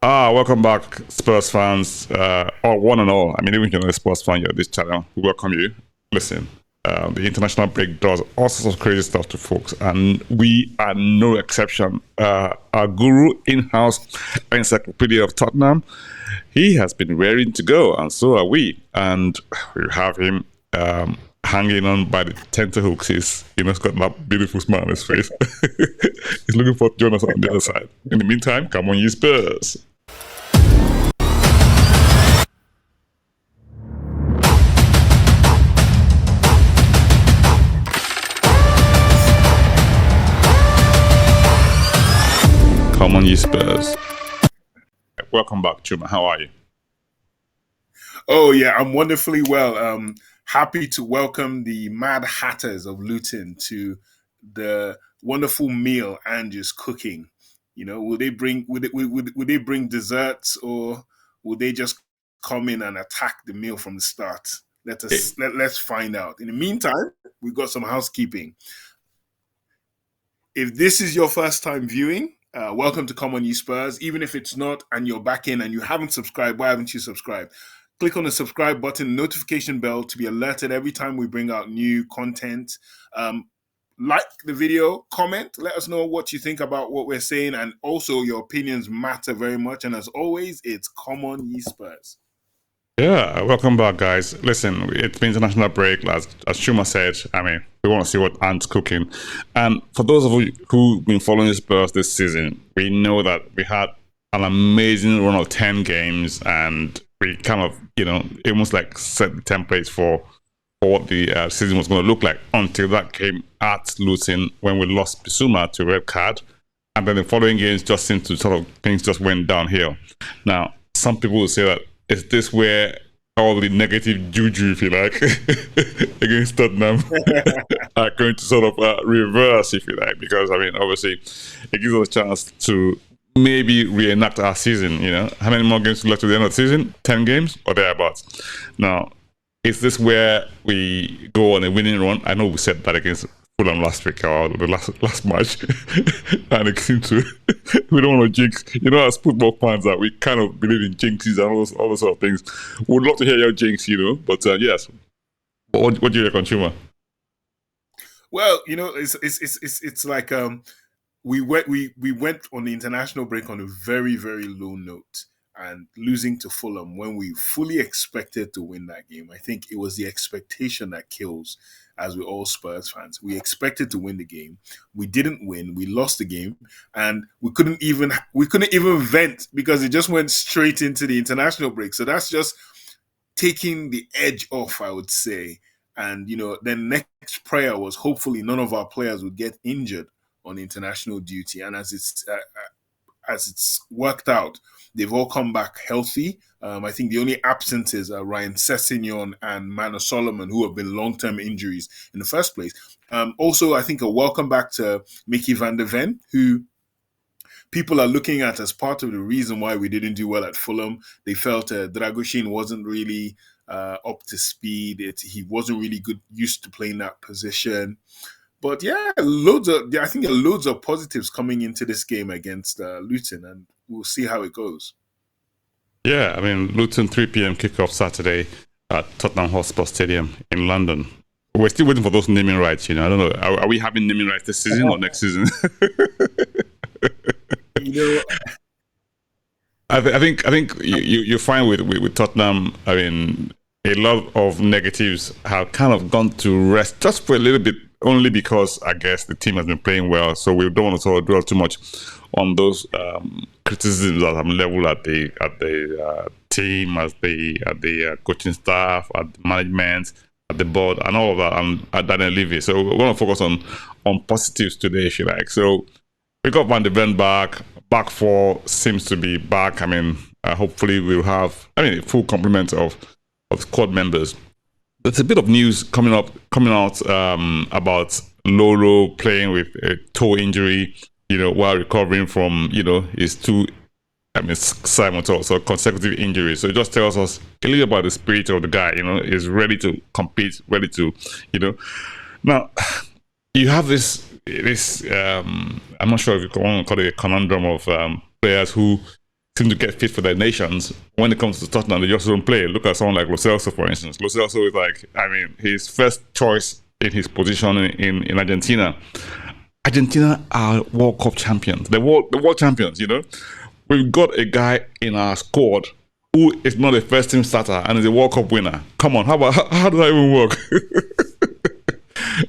Welcome back, Spurs fans, or one and all. I mean, even if you're not a Spurs fan, you're on this channel. We welcome you. Listen, the international break does all sorts of crazy stuff to folks, and we are no exception. Our guru, in-house encyclopedia of Tottenham, he has been raring to go, and so are we. And we have him hanging on by the tenterhooks. He's got that beautiful smile on his face. He's looking forward to join us on the other side. In the meantime, come on, you Spurs. Come on, you Spurs. Welcome back, Chuma. How are you? Oh yeah, I'm wonderfully well. Happy to welcome the Mad Hatters of Luton to the wonderful meal Andrew's cooking. Will they bring will they bring desserts, or will they just come in and attack the meal from the start? Let's find out. In the meantime, we've got some housekeeping. If this is your first time viewing, welcome to Come On You Spurs. Even if it's not and you're back in and you haven't subscribed, why haven't you subscribed? Click on the subscribe button, notification bell to be alerted every time we bring out new content. Like the video, comment, let us know what you think about what we're saying, and also your opinions matter very much. And as always, it's Come On Ye Spurs. Yeah, welcome back, guys. Listen, it's been international break, as Shuma said. I mean, we want to see what Ant's cooking. And for those of you who've been following Spurs this season, we know that we had an amazing run of 10 games, and we kind of, almost like set the template for what the season was going to look like until that came at Luton when we lost Bissouma to a red card. And then the following games just seemed to things just went downhill. Now, some people will say that, is this where all the negative juju, if you like, against Tottenham are going to sort of reverse, if you like? Because, I mean, obviously, it gives us a chance to maybe reenact our season. How many more games left to the end of the season? 10 games or thereabouts. Now, is this where we go on a winning run? I know we said that against Fulham last week, or the last match, and it seemed to, we don't want to jinx. As football fans, that we kind of believe in jinxes and all those sort of things. Would love to hear your jinx, but yes. What do you reckon, Chuma? Well, it's like we went on the international break on a very, very low note, and losing to Fulham when we fully expected to win that game. I think it was the expectation that kills, as we're all Spurs fans. We expected to win the game. We didn't win. We lost the game, and we couldn't even vent because it just went straight into the international break. So that's just taking the edge off, I would say. And then next prayer was hopefully none of our players would get injured on international duty. And as it's worked out, they've all come back healthy. I think the only absences are Ryan Sessegnon and Mano Solomon, who have been long-term injuries in the first place. Also, I think a welcome back to Mickey Van de Ven, who people are looking at as part of the reason why we didn't do well at Fulham. They felt Dragoshin wasn't really up to speed. He wasn't really used to playing that position. But yeah, I think there are loads of positives coming into this game against Luton, and we'll see how it goes. Yeah, I mean, Luton 3 p.m. kickoff Saturday at Tottenham Hotspur Stadium in London. We're still waiting for those naming rights. I don't know. Are we having naming rights this season or next season? I think you find with Tottenham. I mean, a lot of negatives have kind of gone to rest just for a little bit, only because I guess the team has been playing well. So we don't want to sort of dwell too much on those criticisms that have leveled at the team, at the coaching staff, at the management, at the board, and all of that, and at Daniel Levy. So we want to focus on positives today, if you like. So we got Van de Ven back. Back four seems to be back. I mean, hopefully we'll have a full complement of squad members. There's a bit of news coming out about Lolo playing with a toe injury, while recovering from, his two, so consecutive injuries. So it just tells us a little about the spirit of the guy, is ready to compete, ready to, Now, you have this, I'm not sure if you want to call it a conundrum of players who seem to get fit for their nations. When it comes to Tottenham, they just don't play. Look at someone like Lo Celso, for instance. Lo Celso is like, I mean, his first choice in his position in Argentina. Argentina are World Cup champions. The world champions, you know. We've got a guy in our squad who is not a first team starter and is a World Cup winner. Come on, how does that even work?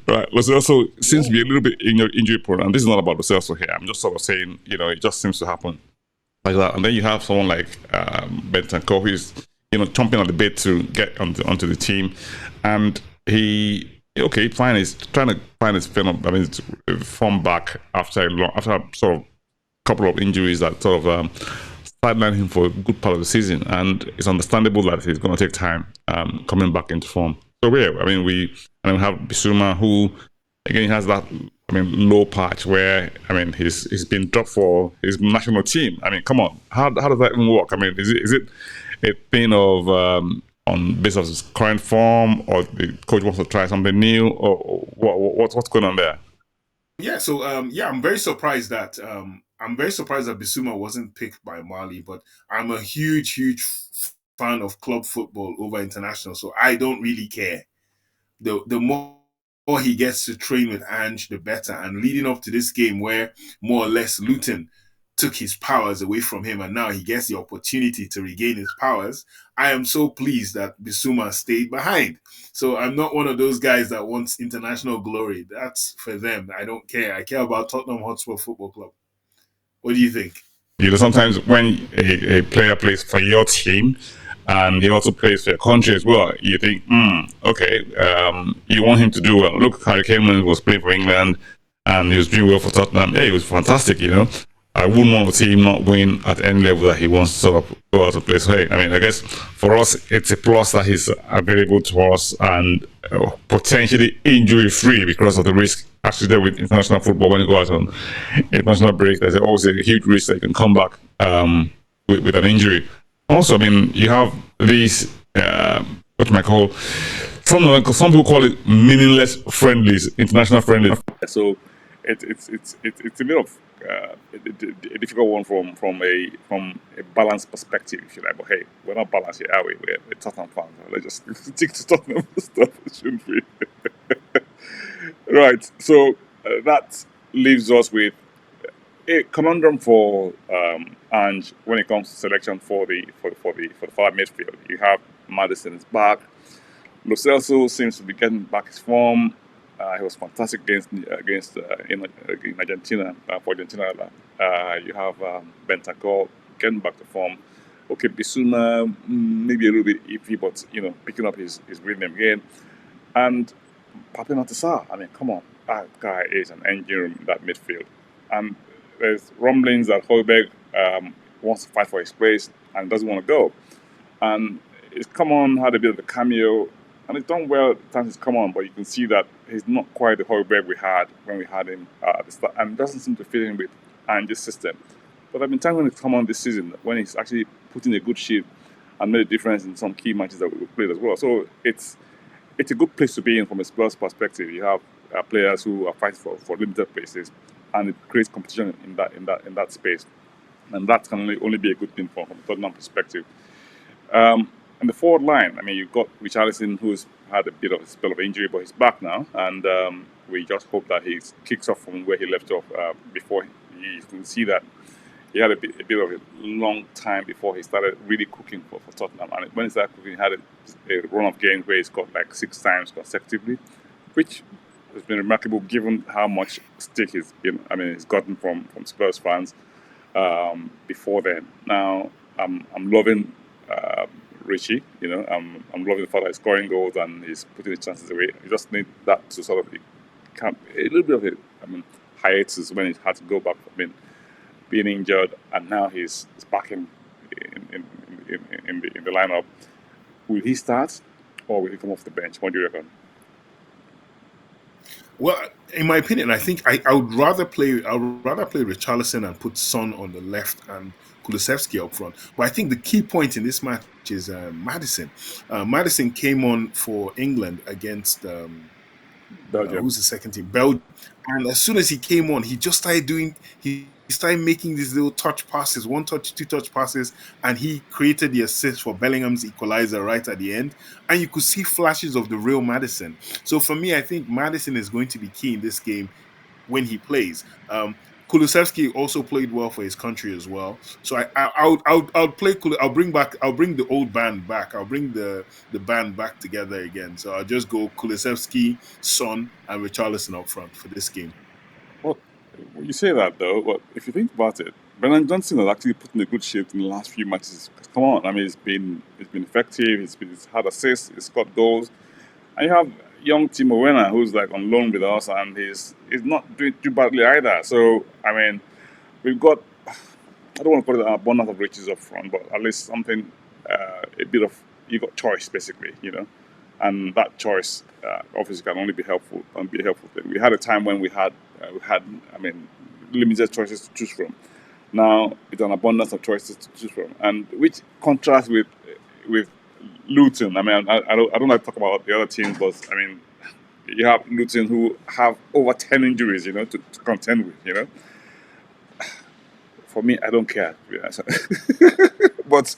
Right, Lo Celso seems to be a little bit injury prone, and this is not about Lo Celso here. I'm just sort of saying, you know, it just seems to happen like that. And then you have someone like Bentancur, who's, you know, chomping at the bit to get onto the team, and okay, fine. He's trying to find his form back after sort of couple of injuries that sort of sidelined him for a good part of the season, and it's understandable that he's going to take time coming back into form. So yeah, I mean, we have Bissouma, who again has that low patch where he's been dropped for his national team. I mean, come on, how does that even work? I mean, is it a thing of on basis of his current form, or the coach wants to try something new, or what's going on there? Yeah, so I'm very surprised that Bissouma wasn't picked by Mali, but I'm a huge fan of club football over international, so I don't really care. The more he gets to train with Ange, the better. And leading up to this game, where more or less Luton took his powers away from him, and now he gets the opportunity to regain his powers, I am so pleased that Bissouma stayed behind. So I'm not one of those guys that wants international glory. That's for them. I don't care. I care about Tottenham Hotspur Football Club. What do you think? You know, sometimes when a player plays for your team and he also plays for your country as well, you think, okay, you want him to do well. Look, Harry Kane was playing for England and he was doing well for Tottenham. Yeah, it was fantastic, you know. I wouldn't want to see him not win at any level that he wants to sort of go out of place. So, hey, I guess for us, it's a plus that he's available to us and potentially injury-free because of the risk actually there with international football. When you go out on international break, there's always a huge risk that you can come back with an injury. Also, you have these, what I call, some people call it meaningless friendlies, international friendlies. So it's a bit of a difficult one from a balanced perspective, if you like. But hey, we're not balanced here, are we? We're Tottenham fans. Let's just stick to Tottenham stuff, shouldn't we? Right. So that leaves us with a conundrum for Ange when it comes to selection for the far midfield. You have Maddison is back. Lo Celso seems to be getting back his form. He was fantastic in Argentina for Argentina. You have Bentancur getting back to form. Okay, Bissouma maybe a little bit iffy, but picking up his rhythm again. And Pape Matar Sarr, come on, that guy is an engine room in that midfield. And there's rumblings that Højbjerg wants to fight for his place and doesn't want to go. And it's come on, had a bit of a cameo. And he's done well at times he's come on, but you can see that he's not quite the Højbjerg we had when we had him at the start, and doesn't seem to fit in with Ange's system. But I've been telling him to come on this season when he's actually put in a good shift and made a difference in some key matches that we played as well. So it's a good place to be in from a Spurs perspective. You have players who are fighting for limited places, and it creates competition in that space, and that can only be a good thing from a Tottenham perspective. And the forward line, you've got Richarlison, who's had a bit of a spell of injury, but he's back now, and we just hope that he kicks off from where he left off before. You can see that he had a bit of a long time before he started really cooking for Tottenham. And when he started cooking, he had a run of games where he scored like 6 times consecutively, which has been remarkable given how much stick he's gotten from Spurs fans before then. Now, I'm loving Richie, I'm loving the fact that he's scoring goals and he's putting his chances away. You just need that to sort of a little bit of a hiatus when he had to go back from being injured, and now he's back in the lineup. Will he start or will he come off the bench? What do you reckon? Well, in my opinion, I think I would rather play Richarlison and put Son on the left and Kulusevski up front. But I think the key point in this match is Maddison. Maddison came on for England against Belgium. Who's the second team? Belgium. And as soon as he came on, he just started doing his started making these little touch passes, one touch, two touch passes, and he created the assist for Bellingham's equalizer right at the end. And you could see flashes of the real Maddison. So for me, I think Maddison is going to be key in this game when he plays. Kulusevski also played well for his country as well. So I'll play. I'll bring the old band back. I'll bring the band back together again. So I'll just go Kulusevski, Son, and Richarlison up front for this game. Well, you say that though, but if you think about it, Brennan Johnson has actually put in a good shape in the last few matches. Come on, I mean, it's been effective. It's had assists. It's got goals, and you have young Timo Werner who's like on loan with us, and he's not doing too badly either. So I mean, we've got, I don't want to call it an abundance of riches up front, but at least something, a bit of, you got choice basically, and that choice obviously can only be helpful and be a helpful thing. We had a time when we had limited choices to choose from. Now it's an abundance of choices to choose from, and which contrasts with Luton. I mean, I don't like to talk about the other teams, but I mean, you have Luton who have over 10 injuries, to contend with, For me, I don't care, to be honest. But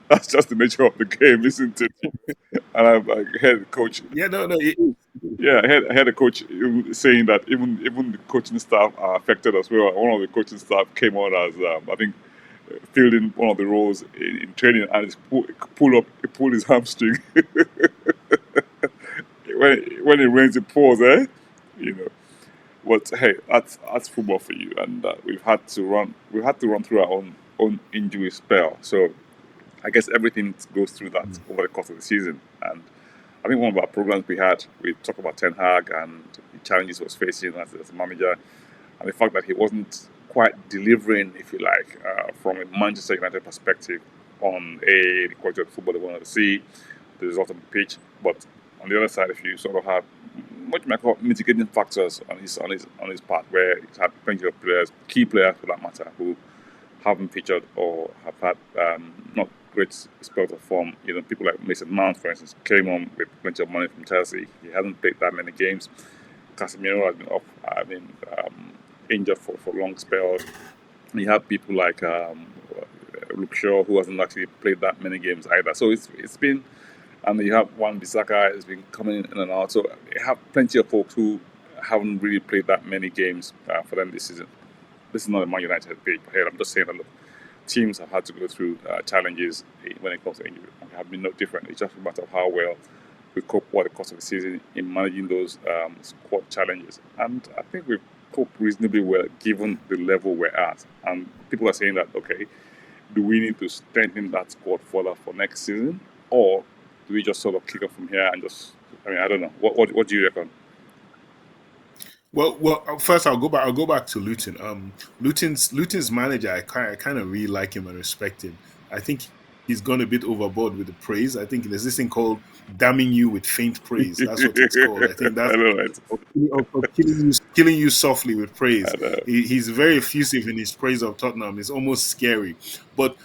that's just the nature of the game, isn't it? And I heard the coach. Yeah, no. Yeah, I heard the coach saying that even the coaching staff are affected as well. One of the coaching staff came on as I think fielding one of the roles in training, and he pulled his hamstring. when it rains, it pours, But hey, that's football for you, and we've had to run through our own injury spell. So I guess everything goes through that over the course of the season. And I think one of our programs we talked about Ten Hag and the challenges he was facing as a manager, and the fact that he wasn't quite delivering, if you like, from a Manchester United perspective on the quality of football they wanted to see, the result on the pitch. But on the other side, if you sort of have what you might call mitigating factors on his part, where he's had plenty of players, key players for that matter, who haven't featured or have had not great spells of form. People like Mason Mount, for instance, came on with plenty of money from Chelsea. He hasn't played that many games. Casemiro has been off, injured for long spells. And you have people like Luke Shaw, who hasn't actually played that many games either. So it's been, and you have Wan Bissaka has been coming in and out. So you have plenty of folks who haven't really played that many games for them this season. This is not a Man United page, but I'm just saying that look, teams have had to go through challenges when it comes to injury, and have been no different. It's just a matter of how well we cope over the course of the season in managing those squad challenges. And I think we've coped reasonably well given the level we're at. And people are saying that, okay, do we need to strengthen that squad further for next season, or do we just sort of kick off from here and just? I mean, I don't know. What do you reckon? Well, first I'll go back to Luton. Luton's manager, I kind of really like him and respect him. I think he's gone a bit overboard with the praise. I think there's this thing called damning you with faint praise. That's what it's called. I think that's of killing you softly with praise. He's very effusive in his praise of Tottenham. It's almost scary. But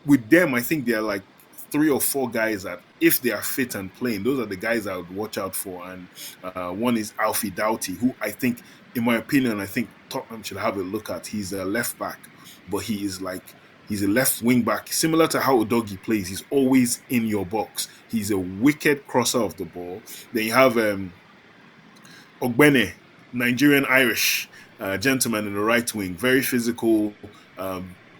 with them, I think they're like 3 or 4 guys that, if they are fit and playing, those are the guys I would watch out for. And one is Alfie Doughty, who I think, in my opinion, I think Tottenham should have a look at. He's a left back, but he's a left wing back, similar to how Udogie plays. He's always in your box. He's a wicked crosser of the ball. Then you have Ogbene, Nigerian Irish gentleman in the right wing, very physical.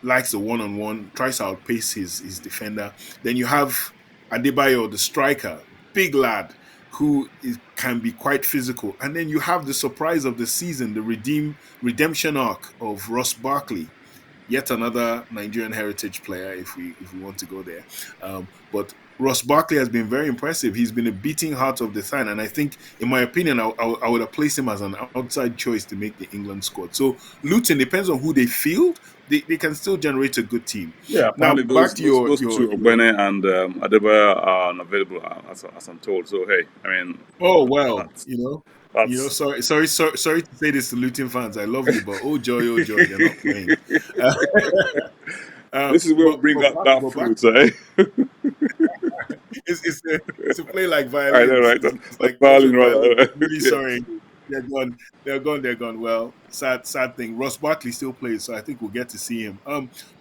Likes the one-on-one, tries to outpace his defender. Then you have Adebayo, the striker, big lad, who can be quite physical. And then you have the surprise of the season, the redemption arc of Ross Barkley, yet another Nigerian heritage player, if we want to go there. But Ross Barkley has been very impressive. He's been a beating heart of the side, and I think, in my opinion, I would have placed him as an outside choice to make the England squad. So Luton, depends on who they field, they can still generate a good team. Yeah, now back to those two, Ogbene and Adebayo, are unavailable as I'm told. So hey, I mean, oh well, sorry to say this to Luton fans. I love you, but oh joy, they're not playing. This is where we bring out that fruit, It's a play like violin. I know, right? It's like violin, right? Really sorry. They're gone. They're gone. They're gone. Well, sad thing. Ross Barkley still plays, so I think we'll get to see him.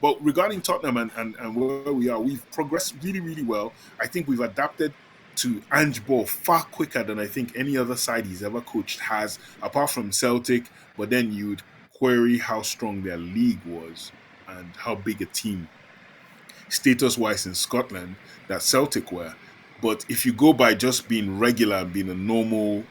But regarding Tottenham and where we are, we've progressed really, really well. I think we've adapted to Angeball far quicker than I think any other side he's ever coached has, apart from Celtic. But then you'd query how strong their league was and how big a team, status-wise, in Scotland that Celtic were. But if you go by just being regular and being a normal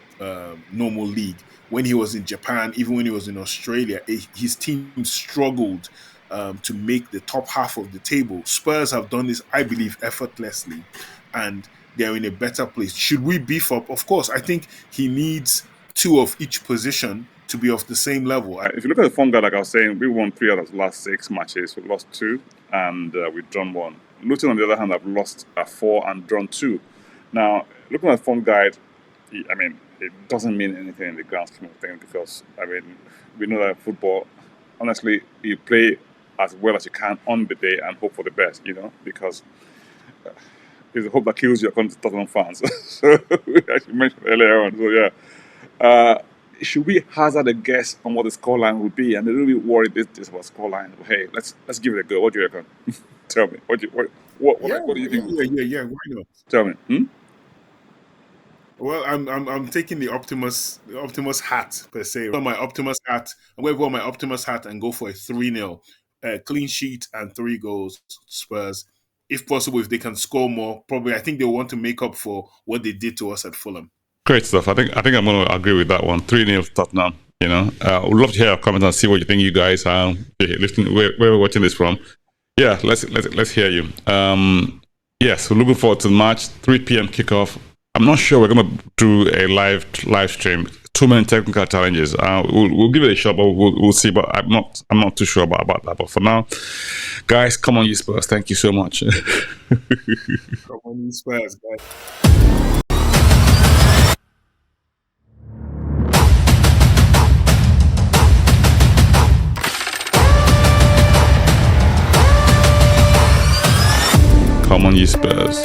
league, when he was in Japan, even when he was in Australia, his team struggled to make the top half of the table. Spurs have done this, I believe, effortlessly, and they're in a better place. Should we beef up? Of course, I think he needs two of each position to be of the same level. If you look at the form guide, like I was saying, we won 3 out of the last 6 matches. We lost 2 and we've drawn 1. Luton, on the other hand, have lost 4 and drawn 2. Now, looking at the form guide, I mean, it doesn't mean anything in the grand scheme of things because, I mean, we know that football, honestly, you play as well as you can on the day and hope for the best, you know, because it's the hope that kills you according to Tottenham fans. So, as you mentioned earlier on, so yeah. Should we hazard a guess on what the scoreline will be? I'm a little bit worried this about scoreline. But hey, let's give it a go. What do you reckon? Tell me. What do you think? Yeah. Why not? Tell me. Well, I'm taking the Optimus hat per se. On my Optimus hat, I'm going to wear my Optimus hat and go for a 3-0 clean sheet and 3 goals Spurs. If possible, if they can score more, probably I think they want to make up for what they did to us at Fulham. Great stuff. I think I'm going to agree with that one. 3-0 Tottenham. You know, we'd love to hear your comments and see what you think. You guys are listening, where we're watching this from. Yeah, let's hear you. Yes, we're looking forward to the match. 3 p.m. kickoff. I'm not sure we're going to do a live stream. Too many technical challenges. We'll give it a shot, but we'll see. But I'm not too sure about that. But for now, guys, come on, you Spurs. Thank you so much. Come on, you Spurs, guys. Come on, you Spurs.